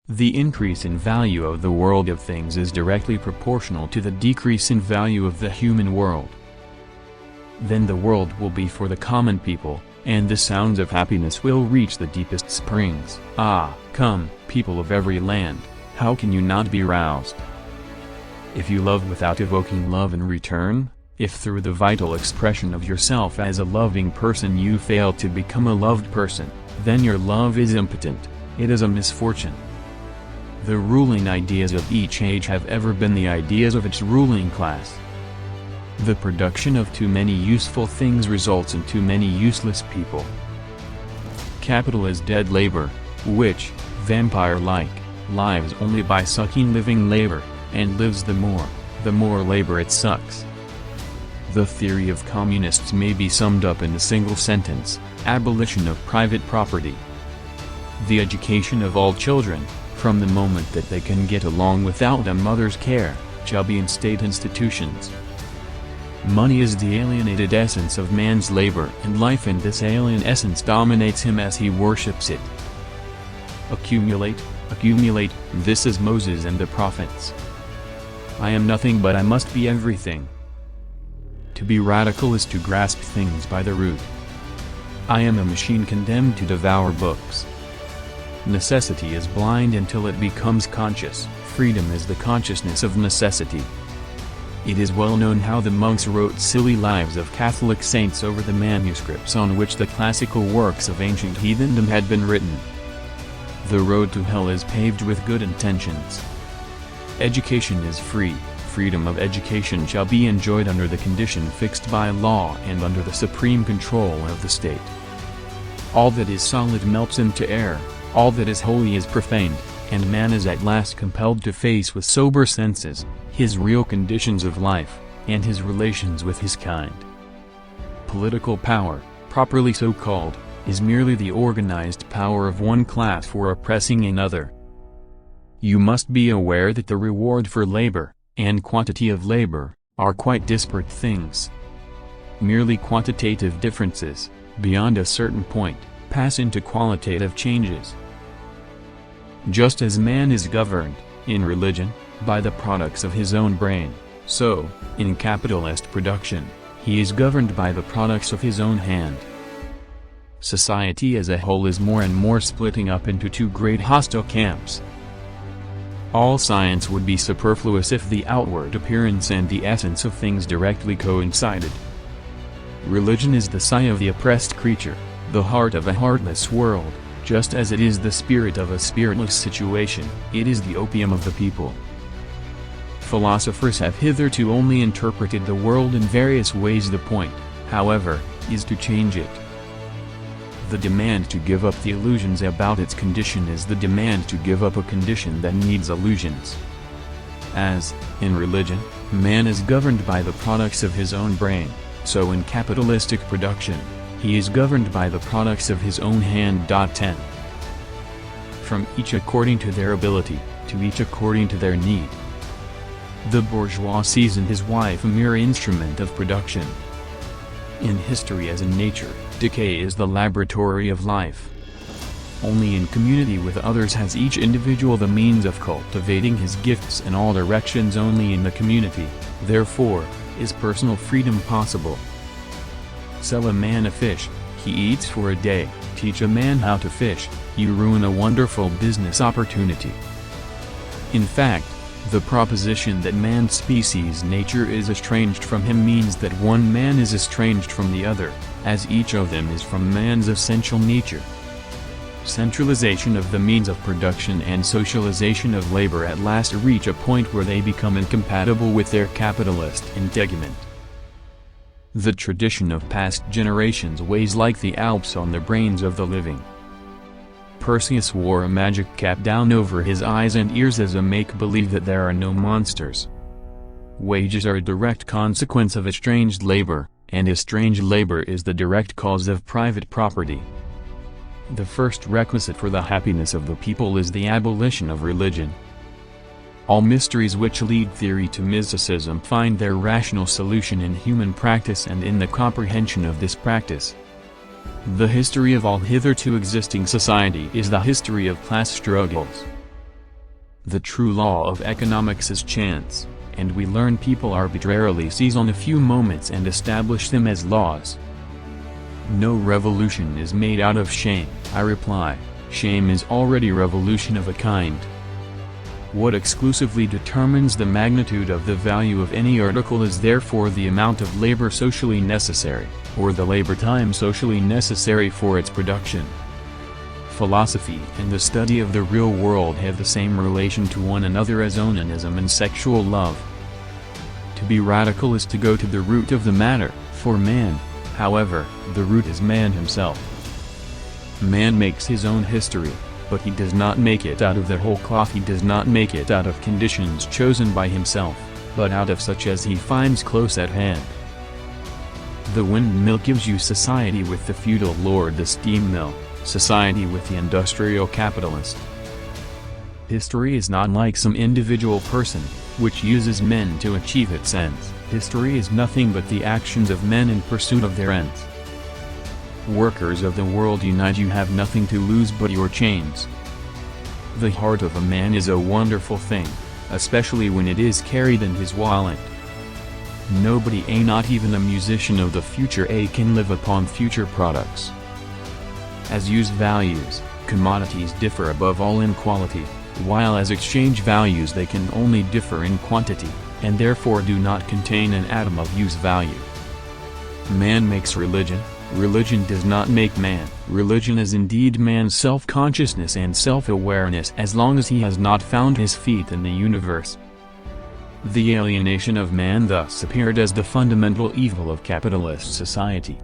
The increase in value of the world of things is directly proportional to the decrease in value of the human world. Then the world will be for the common people, and the sounds of happiness will reach the deepest springs. Ah, come, people of every land, how can you not be roused? If you love without evoking love in return, if through the vital expression of yourself as a loving person you fail to become a loved person, then your love is impotent, it is a misfortune. The ruling ideas of each age have ever been the ideas of its ruling class. The production of too many useful things results in too many useless people. Capital is dead labor, which, vampire-like, lives only by sucking living labor, and lives the more labor it sucks. The theory of communists may be summed up in a single sentence: abolition of private property. The education of all children, from the moment that they can get along without a mother's care, shall be in state institutions. Money is the alienated essence of man's labor and life, and this alien essence dominates him as he worships it. Accumulate, accumulate, this is Moses and the prophets. I am nothing but I must be everything. To be radical is to grasp things by the root. I am a machine condemned to devour books. Necessity is blind until it becomes conscious. Freedom is the consciousness of necessity. It is well known how the monks wrote silly lives of Catholic saints over the manuscripts on which the classical works of ancient heathendom had been written. The road to hell is paved with good intentions. Education is free. Freedom of education shall be enjoyed under the condition fixed by law and under the supreme control of the state. All that is solid melts into air, all that is holy is profaned, and man is at last compelled to face with sober senses his real conditions of life, and his relations with his kind. Political power, properly so called, is merely the organized power of one class for oppressing another. You must be aware that the reward for labor, and quantity of labor, are quite disparate things. Merely quantitative differences, beyond a certain point, pass into qualitative changes. Just as man is governed, in religion, by the products of his own brain, so, in capitalist production, he is governed by the products of his own hand. Society as a whole is more and more splitting up into two great hostile camps. All science would be superfluous if the outward appearance and the essence of things directly coincided. Religion is the sigh of the oppressed creature, the heart of a heartless world, just as it is the spirit of a spiritless situation. It is the opium of the people. Philosophers have hitherto only interpreted the world in various ways. The point, however, is to change it. The demand to give up the illusions about its condition is the demand to give up a condition that needs illusions. As, in religion, man is governed by the products of his own brain, so in capitalistic production, he is governed by the products of his own hand. 10. From each according to their ability, to each according to their need. The bourgeois sees in his wife a mere instrument of production. In history as in nature, decay is the laboratory of life. Only in community with others has each individual the means of cultivating his gifts in all directions. Only in the community, therefore, is personal freedom possible. Sell a man a fish, he eats for a day. Teach a man how to fish, you ruin a wonderful business opportunity. In fact, the proposition that man's species nature is estranged from him means that one man is estranged from the other, as each of them is from man's essential nature. Centralization of the means of production and socialization of labor at last reach a point where they become incompatible with their capitalist integument. The tradition of past generations weighs like the Alps on the brains of the living. Perseus wore a magic cap down over his eyes and ears as a make-believe that there are no monsters. Wages are a direct consequence of estranged labor, and estranged labor is the direct cause of private property. The first requisite for the happiness of the people is the abolition of religion. All mysteries which lead theory to mysticism find their rational solution in human practice and in the comprehension of this practice. The history of all hitherto existing society is the history of class struggles. The true law of economics is chance, and we learn people arbitrarily seize on a few moments and establish them as laws. No revolution is made out of shame, I reply. Shame is already revolution of a kind. What exclusively determines the magnitude of the value of any article is therefore the amount of labor socially necessary, or the labor time socially necessary for its production. Philosophy and the study of the real world have the same relation to one another as onanism and sexual love. To be radical is to go to the root of the matter. For man, however, the root is man himself. Man makes his own history, but he does not make it out of the whole cloth. He does not make it out of conditions chosen by himself, but out of such as he finds close at hand. The windmill gives you society with the feudal lord, the steam mill, society with the industrial capitalist. History is not like some individual person, which uses men to achieve its ends. History is nothing but the actions of men in pursuit of their ends. Workers of the world unite, you have nothing to lose but your chains. The heart of a man is a wonderful thing, especially when it is carried in his wallet. Nobody, not even a musician of the future, can live upon future products. As use values, commodities differ above all in quality, while as exchange values they can only differ in quantity, and therefore do not contain an atom of use value. Man makes religion. Religion does not make man. Religion is indeed man's self-consciousness and self-awareness as long as he has not found his feet in the universe. The alienation of man thus appeared as the fundamental evil of capitalist society.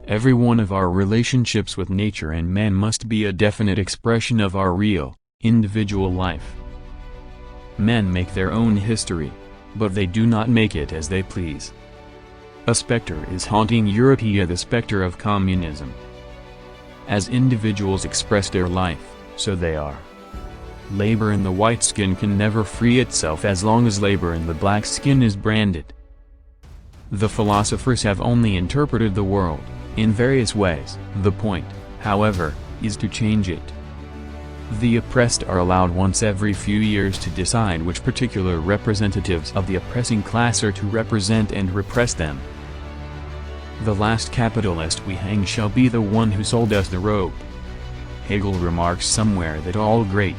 Every one of our relationships with nature and man must be a definite expression of our real, individual life. Men make their own history, but they do not make it as they please. A specter is haunting Europe, the specter of communism. As individuals express their life, so they are. Labor in the white skin can never free itself as long as labor in the black skin is branded. The philosophers have only interpreted the world, in various ways. The point, however, is to change it. The oppressed are allowed once every few years to decide which particular representatives of the oppressing class are to represent and repress them. The last capitalist we hang shall be the one who sold us the rope. Hegel remarks somewhere that all great,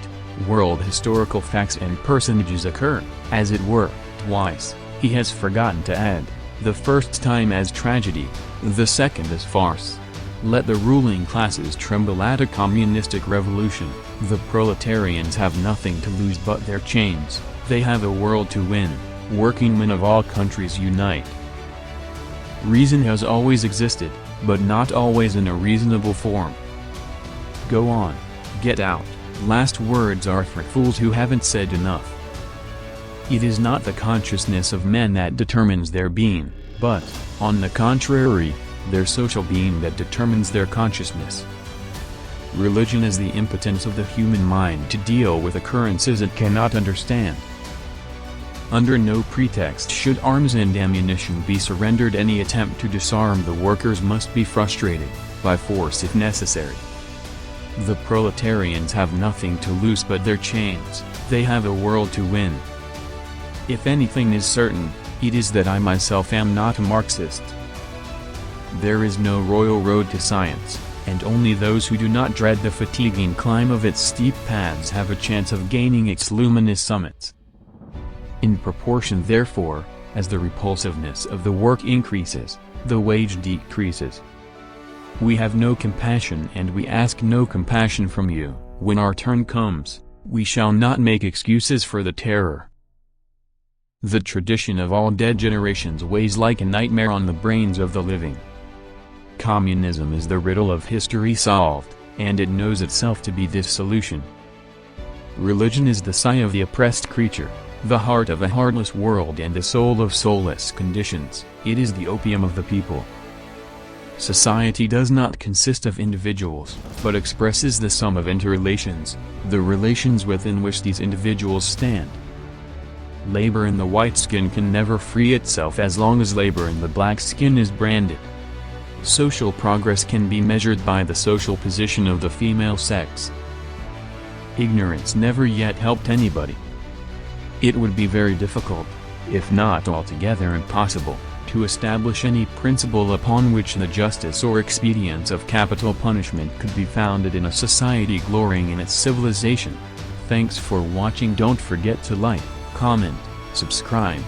world historical facts and personages occur, as it were, twice. He has forgotten to add, the first time as tragedy, the second as farce. Let the ruling classes tremble at a communistic revolution. The proletarians have nothing to lose but their chains. They have a world to win. Working men of all countries unite. Reason has always existed, but not always in a reasonable form. Go on, get out. Last words are for fools who haven't said enough. It is not the consciousness of men that determines their being, but, on the contrary, their social being that determines their consciousness. Religion is the impotence of the human mind to deal with occurrences it cannot understand. Under no pretext should arms and ammunition be surrendered. Any attempt to disarm the workers must be frustrated, by force if necessary. The proletarians have nothing to lose but their chains. They have a world to win. If anything is certain, it is that I myself am not a Marxist. There is no royal road to science, and only those who do not dread the fatiguing climb of its steep paths have a chance of gaining its luminous summits. In proportion therefore, as the repulsiveness of the work increases, the wage decreases. We have no compassion and we ask no compassion from you. When our turn comes, we shall not make excuses for the terror. The tradition of all dead generations weighs like a nightmare on the brains of the living. Communism is the riddle of history solved, and it knows itself to be this solution. Religion is the sigh of the oppressed creature, the heart of a heartless world and the soul of soulless conditions. It is the opium of the people. Society does not consist of individuals, but expresses the sum of interrelations, the relations within which these individuals stand. Labor in the white skin can never free itself as long as labor in the black skin is branded. Social progress can be measured by the social position of the female sex. Ignorance never yet helped anybody. It would be very difficult, if not altogether impossible, to establish any principle upon which the justice or expedience of capital punishment could be founded in a society glorying in its civilization. Thanks for watching. Don't forget to like, comment, subscribe.